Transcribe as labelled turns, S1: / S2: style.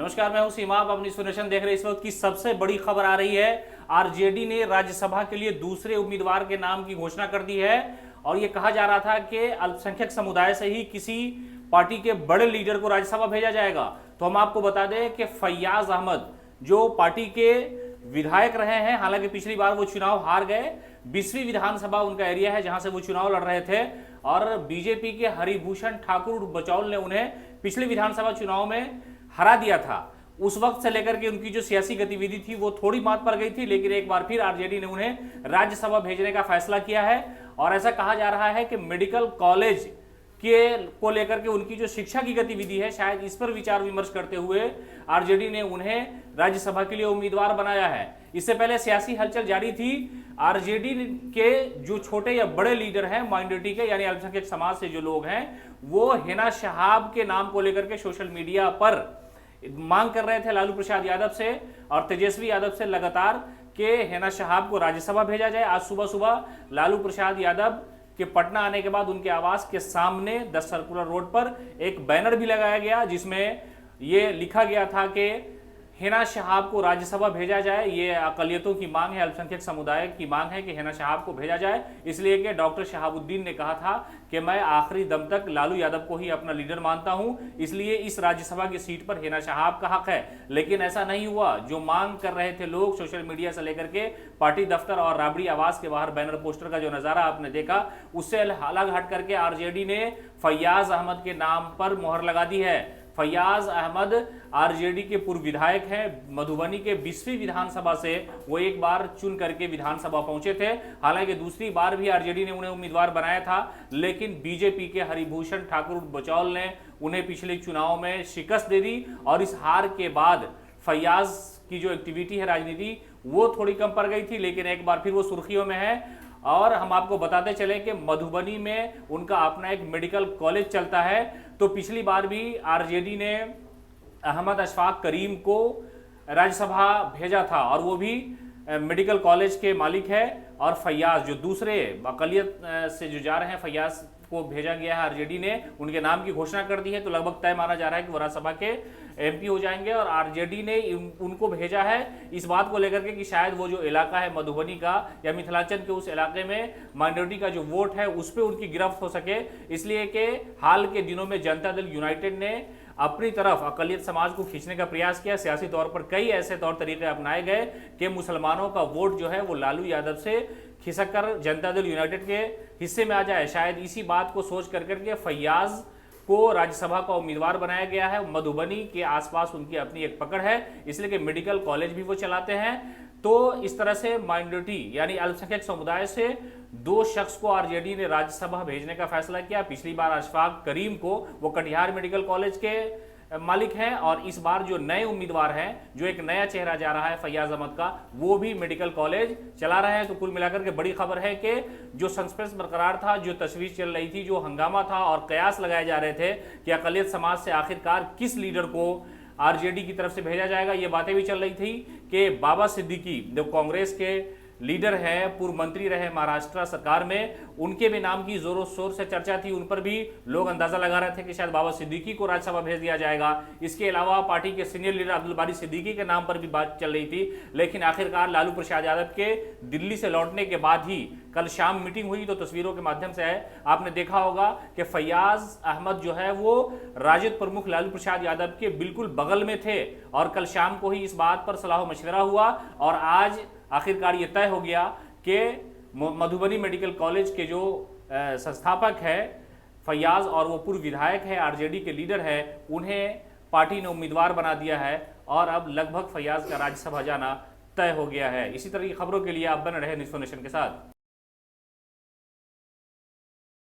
S1: नमस्कार, मैं हूं सीमा। आप अपनी सुनेशन देख रहे हैं। इस वक्त की सबसे बड़ी खबर आ रही है, आरजेडी ने राज्यसभा के लिए दूसरे उम्मीदवार के नाम की घोषणा कर दी है। और यह कहा जा रहा था कि अल्पसंख्यक समुदाय से ही किसी पार्टी के बड़े लीडर को राज्यसभा भेजा जाएगा। तो हम आपको बता दें कि फैयाज अहमद जो पार्टी के विधायक रहे हैं, हालांकि पिछली बार वो चुनाव हार गए। 20वीं विधानसभा उनका एरिया है जहां से वो चुनाव लड़ रहे थे, और बीजेपी के हरिभूषण ठाकुर बचौल ने उन्हें पिछले विधानसभा चुनाव में हरा दिया था। उस वक्त से लेकर के उनकी जो सियासी गतिविधि थी वो थोड़ी मात पड़ गई थी, लेकिन एक बार फिर आरजेडी ने उन्हें राज्यसभा भेजने का फैसला किया है। और ऐसा कहा जा रहा है कि मेडिकल कॉलेज को लेकर के उनकी जो शिक्षा की गतिविधि है, शायद इस पर विचार विमर्श करते हुए आरजेडी ने उन्हें राज्यसभा के लिए उम्मीदवार बनाया है। इससे पहले सियासी हलचल जारी थी। आरजेडी के जो छोटे या बड़े लीडर हैं माइनॉरिटी के, यानी अल्पसंख्यक समाज से जो लोग हैं, वो हिना शहाब के नाम को लेकर के सोशल मीडिया पर मांग कर रहे थे लालू प्रसाद यादव से और तेजस्वी यादव से लगातार कि हिना शहाब को राज्यसभा भेजा जाए। आज सुबह सुबह लालू प्रसाद यादव के पटना आने के बाद उनके आवास के सामने 10 सर्कुलर रोड पर एक बैनर भी लगाया गया, जिसमें यह लिखा गया था कि हिना शहाब को राज्यसभा भेजा जाए। ये अकलियतों की मांग है, अल्पसंख्यक समुदाय की मांग है कि हिना शहाब को भेजा जाए, इसलिए कि डॉक्टर शहाबुद्दीन ने कहा था कि मैं आखिरी दम तक लालू यादव को ही अपना लीडर मानता हूं, इसलिए इस राज्यसभा की सीट पर हिना शहाब का हक है। लेकिन ऐसा नहीं हुआ। जो मांग कर रहे थे लोग सोशल मीडिया से लेकर के पार्टी दफ्तर और राबड़ी आवास के बाहर बैनर पोस्टर का जो नजारा आपने देखा, उससे अलग हट करके आरजेडी ने फैयाज अहमद के नाम पर मोहर लगा दी है। फैयाज अहमद आरजेडी के पूर्व विधायक हैं। मधुबनी के 20वीं विधानसभा से वो एक बार चुन करके विधानसभा पहुंचे थे। हालांकि दूसरी बार भी आरजेडी ने उन्हें उम्मीदवार बनाया था, लेकिन बीजेपी के हरिभूषण ठाकुर बचौल ने उन्हें पिछले चुनाव में शिकस्त दे दी। और इस हार के बाद फैयाज की जो एक्टिविटी है राजनीति, वो थोड़ी कम पड़ गई थी, लेकिन एक बार फिर वो सुर्खियों में है। और हम आपको बताते चले कि मधुबनी में उनका अपना एक मेडिकल कॉलेज चलता है। तो पिछली बार भी आरजेडी ने अहमद अशफाक करीम को राज्यसभा भेजा था, और वो भी मेडिकल कॉलेज के मालिक है। और फैयाज जो दूसरे अकलियत से जो जा रहे हैं, फैयाज को भेजा गया है। आरजेडी ने उनके नाम की घोषणा कर दी है, तो लगभग तय माना जा रहा है कि वो राज्यसभा के एमपी हो जाएंगे। और आरजेडी ने उनको भेजा है इस बात को लेकर के कि शायद वो जो इलाका है मधुबनी का या मिथिलांचल के उस इलाके में माइनॉरिटी का जो वोट है उस पर उनकी गिरफ्त हो सके, इसलिए कि हाल के दिनों में जनता दल यूनाइटेड ने अपनी तरफ अकलियत समाज को खींचने का प्रयास किया। सियासी तौर पर कई ऐसे तौर तरीके अपनाए गए कि मुसलमानों का वोट जो है वो लालू यादव से खिसक कर जनता दल यूनाइटेड के हिस्से में आ जाए। शायद इसी बात को सोच कर करके फैयाज को राज्यसभा का उम्मीदवार बनाया गया है। मधुबनी के आसपास उनकी अपनी एक पकड़ है, इसलिए कि मेडिकल कॉलेज भी वो चलाते हैं। तो इस तरह से माइनॉरिटी यानी अल्पसंख्यक समुदाय से 2 शख्स को आरजेडी ने राज्यसभा भेजने का फैसला किया। पिछली बार अशफाक करीम को, वो कटिहार मेडिकल कॉलेज के मालिक हैं, और इस बार जो नए उम्मीदवार हैं, जो एक नया चेहरा जा रहा है फैयाज अहमद का, वो भी मेडिकल कॉलेज चला रहे हैं। तो कुल मिलाकर के बड़ी खबर है कि जो सस्पेंस बरकरार था, जो तशवीश चल रही थी, जो हंगामा था और कयास लगाए जा रहे थे कि अकलियत समाज से आखिरकार किस लीडर को आरजेडी की तरफ से भेजा जाएगा, ये बातें भी चल रही थी कि बाबा सिद्दीकी जो कांग्रेस के लीडर है, पूर्व मंत्री रहे महाराष्ट्र सरकार में, उनके भी नाम की जोरों शोर से चर्चा थी। उन पर भी लोग अंदाजा लगा रहे थे कि शायद बाबा सिद्दीकी को राज्यसभा भेज दिया जाएगा। इसके अलावा पार्टी के सीनियर लीडर अब्दुल बारी सिद्दीकी के नाम पर भी बात चल रही थी, लेकिन आखिरकार लालू प्रसाद यादव के दिल्ली से लौटने के बाद ही कल शाम मीटिंग हुई। तो तस्वीरों के माध्यम से आपने देखा होगा कि फैयाज अहमद जो है वो राजद प्रमुख लालू प्रसाद यादव के बिल्कुल बगल में थे, और कल शाम को ही इस बात पर सलाह मशवरा हुआ। और आज आखिरकार ये तय हो गया कि मधुबनी मेडिकल कॉलेज के जो संस्थापक है फैयाज, और वो पूर्व विधायक है, आरजेडी के लीडर है, उन्हें पार्टी ने उम्मीदवार बना दिया है। और अब लगभग फैयाज का राज्यसभा जाना तय हो गया है। इसी तरह की खबरों के लिए आप बने रहे न्यूज़ नेशन के साथ।